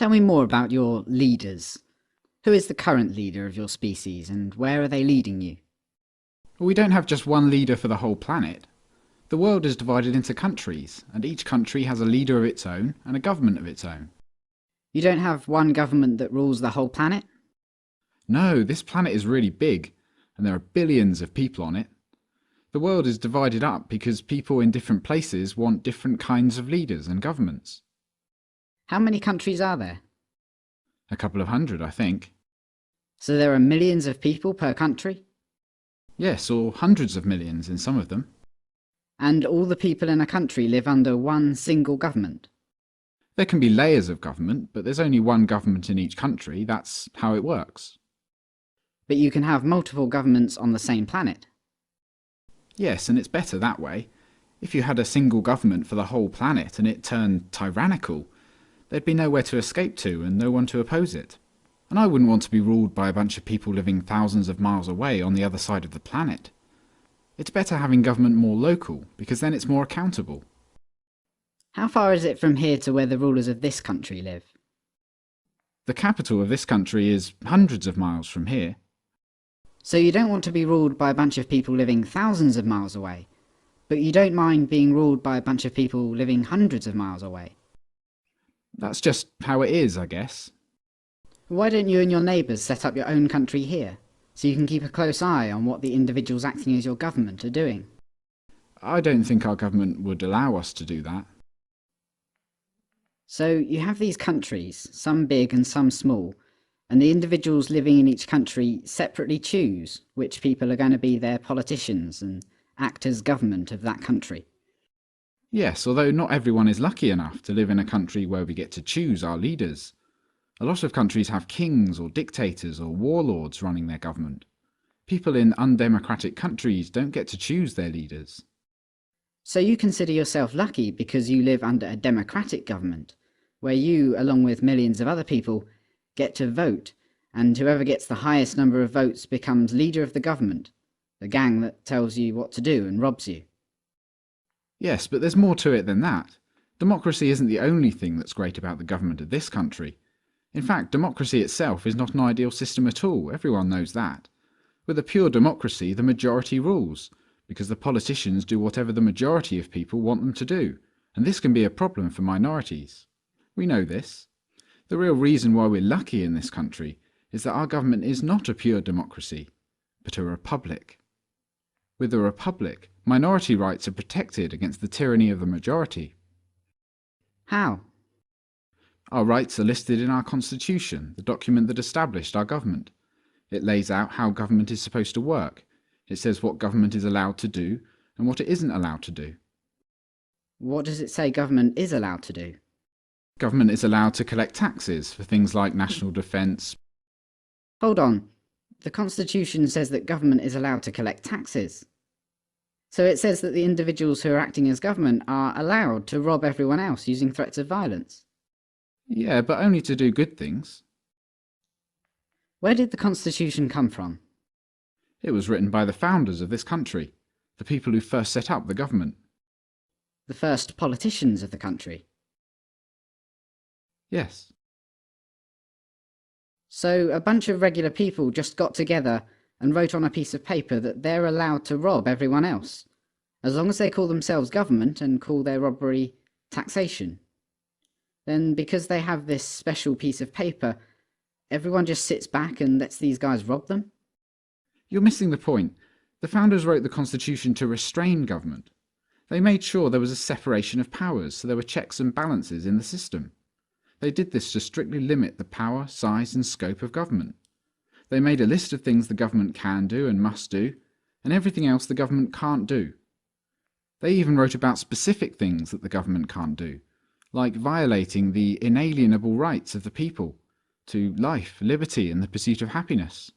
Tell me more about your leaders. Who is the current leader of your species, and where are they leading you? We don't have just one leader for the whole planet. The world is divided into countries, and each country has a leader of its own and a government of its own. You don't have one government that rules the whole planet? No, this planet is really big, and there are billions of people on it. The world is divided up because people in different places want different kinds of leaders and governments. How many countries are there? A couple of hundred, I think. So there are millions of people per country? Yes, or hundreds of millions in some of them. And all the people in a country live under one single government? There can be layers of government, but there's only one government in each country. That's how it works. But you can have multiple governments on the same planet? Yes, and it's better that way. If you had a single government for the whole planet and it turned tyrannical, there'd be nowhere to escape to and no one to oppose it. And I wouldn't want to be ruled by a bunch of people living thousands of miles away on the other side of the planet. It's better having government more local, because then it's more accountable. How far is it from here to where the rulers of this country live? The capital of this country is hundreds of miles from here. So you don't want to be ruled by a bunch of people living thousands of miles away, but you don't mind being ruled by a bunch of people living hundreds of miles away? That's just how it is, I guess. Why don't you and your neighbours set up your own country here, so you can keep a close eye on what the individuals acting as your government are doing? I don't think our government would allow us to do that. So you have these countries, some big and some small, and the individuals living in each country separately choose which people are going to be their politicians and act as government of that country. Yes, although not everyone is lucky enough to live in a country where we get to choose our leaders. A lot of countries have kings or dictators or warlords running their government. People in undemocratic countries don't get to choose their leaders. So you consider yourself lucky because you live under a democratic government, where you, along with millions of other people, get to vote, and whoever gets the highest number of votes becomes leader of the government, the gang that tells you what to do and robs you. Yes, but there's more to it than that. Democracy isn't the only thing that's great about the government of this country. In fact, democracy itself is not an ideal system at all, everyone knows that. With a pure democracy, the majority rules, because the politicians do whatever the majority of people want them to do, and this can be a problem for minorities. We know this. The real reason why we're lucky in this country is that our government is not a pure democracy, but a republic. With a republic, minority rights are protected against the tyranny of the majority. How? Our rights are listed in our constitution, the document that established our government. It lays out how government is supposed to work. It says what government is allowed to do and what it isn't allowed to do. What does it say government is allowed to do? Government is allowed to collect taxes for things like national defence. Hold on. The Constitution says that government is allowed to collect taxes. So it says that the individuals who are acting as government are allowed to rob everyone else using threats of violence. Yeah, but only to do good things. Where did the Constitution come from? It was written by the founders of this country, the people who first set up the government. The first politicians of the country. Yes. So a bunch of regular people just got together and wrote on a piece of paper that they're allowed to rob everyone else, as long as they call themselves government and call their robbery taxation. Then, because they have this special piece of paper, everyone just sits back and lets these guys rob them? You're missing the point. The founders wrote the Constitution to restrain government. They made sure there was a separation of powers, so there were checks and balances in the system. They did this to strictly limit the power, size and scope of government. They made a list of things the government can do and must do, and everything else the government can't do. They even wrote about specific things that the government can't do, like violating the inalienable rights of the people to life, liberty and the pursuit of happiness.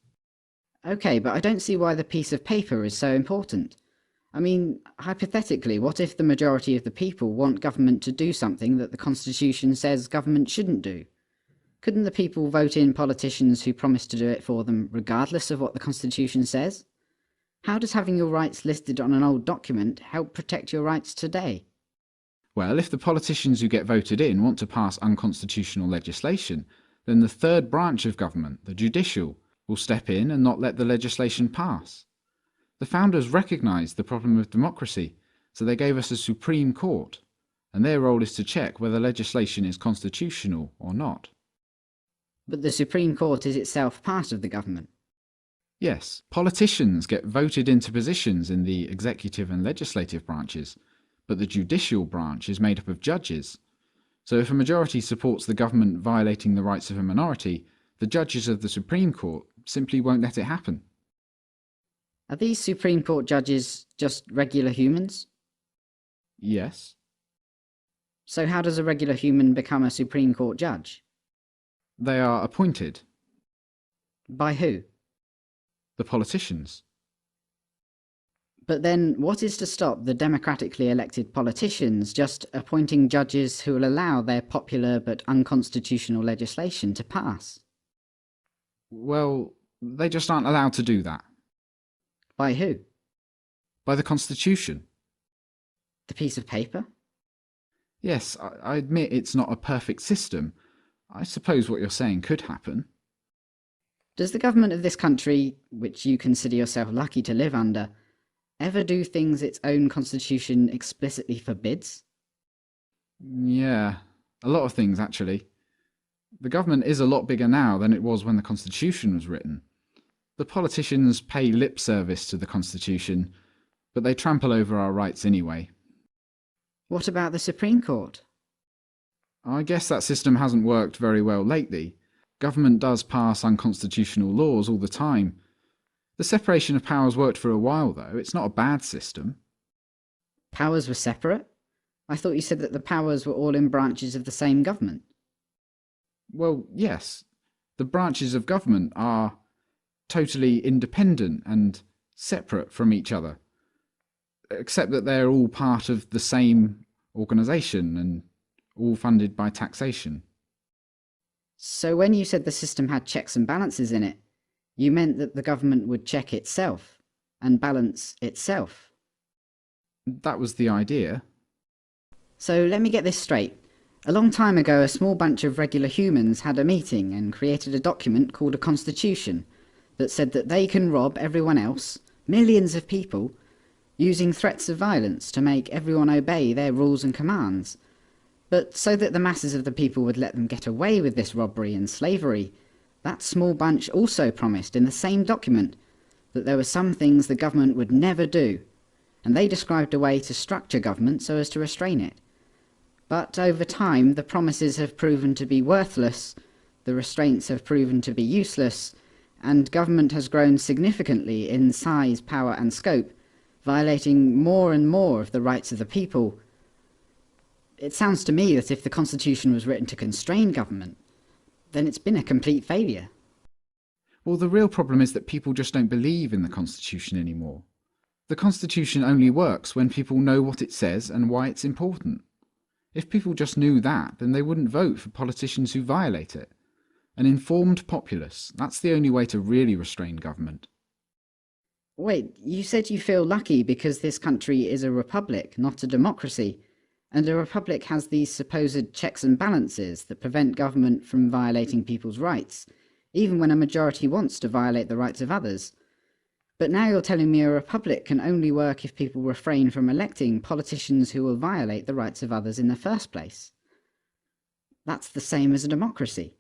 Okay, but I don't see why the piece of paper is so important. I mean, hypothetically, what if the majority of the people want government to do something that the Constitution says government shouldn't do? Couldn't the people vote in politicians who promise to do it for them, regardless of what the Constitution says? How does having your rights listed on an old document help protect your rights today? Well, if the politicians who get voted in want to pass unconstitutional legislation, then the third branch of government, the judicial, will step in and not let the legislation pass. The founders recognised the problem of democracy, so they gave us a Supreme Court, and their role is to check whether legislation is constitutional or not. But the Supreme Court is itself part of the government. Yes, politicians get voted into positions in the executive and legislative branches, but the judicial branch is made up of judges. So if a majority supports the government violating the rights of a minority, the judges of the Supreme Court simply won't let it happen. Are these Supreme Court judges just regular humans? Yes. So how does a regular human become a Supreme Court judge? They are appointed. By who? The politicians. But then, what is to stop the democratically elected politicians just appointing judges who will allow their popular but unconstitutional legislation to pass? Well, they just aren't allowed to do that. By who? By the Constitution. The piece of paper? Yes, I admit it's not a perfect system. I suppose what you're saying could happen. Does the government of this country, which you consider yourself lucky to live under, ever do things its own constitution explicitly forbids? Yeah, a lot of things actually. The government is a lot bigger now than it was when the Constitution was written. The politicians pay lip service to the Constitution, but they trample over our rights anyway. What about the Supreme Court? I guess that system hasn't worked very well lately. Government does pass unconstitutional laws all the time. The separation of powers worked for a while though, it's not a bad system. Powers were separate? I thought you said that the powers were all in branches of the same government. Well, yes. The branches of government are totally independent and separate from each other, except that they're all part of the same organisation and all funded by taxation. So when you said the system had checks and balances in it, you meant that the government would check itself and balance itself. That was the idea. So let me get this straight. A long time ago, a small bunch of regular humans had a meeting and created a document called a constitution that said that they can rob everyone else, millions of people, using threats of violence to make everyone obey their rules and commands. But so that the masses of the people would let them get away with this robbery and slavery, that small bunch also promised in the same document that there were some things the government would never do, and they described a way to structure government so as to restrain it. But over time, the promises have proven to be worthless, the restraints have proven to be useless, and government has grown significantly in size, power and scope, violating more and more of the rights of the people. It sounds to me that if the Constitution was written to constrain government, then it's been a complete failure. Well, the real problem is that people just don't believe in the Constitution anymore. The Constitution only works when people know what it says and why it's important. If people just knew that, then they wouldn't vote for politicians who violate it. An informed populace, that's the only way to really restrain government. Wait, you said you feel lucky because this country is a republic, not a democracy, and a republic has these supposed checks and balances that prevent government from violating people's rights, even when a majority wants to violate the rights of others. But now you're telling me a republic can only work if people refrain from electing politicians who will violate the rights of others in the first place. That's the same as a democracy.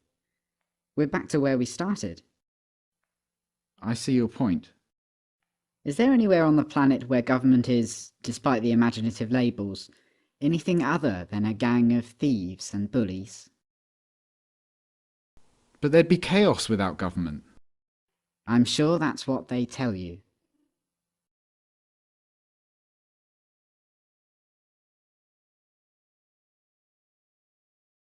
We're back to where we started. I see your point. Is there anywhere on the planet where government is, despite the imaginative labels, anything other than a gang of thieves and bullies? But there'd be chaos without government. I'm sure that's what they tell you.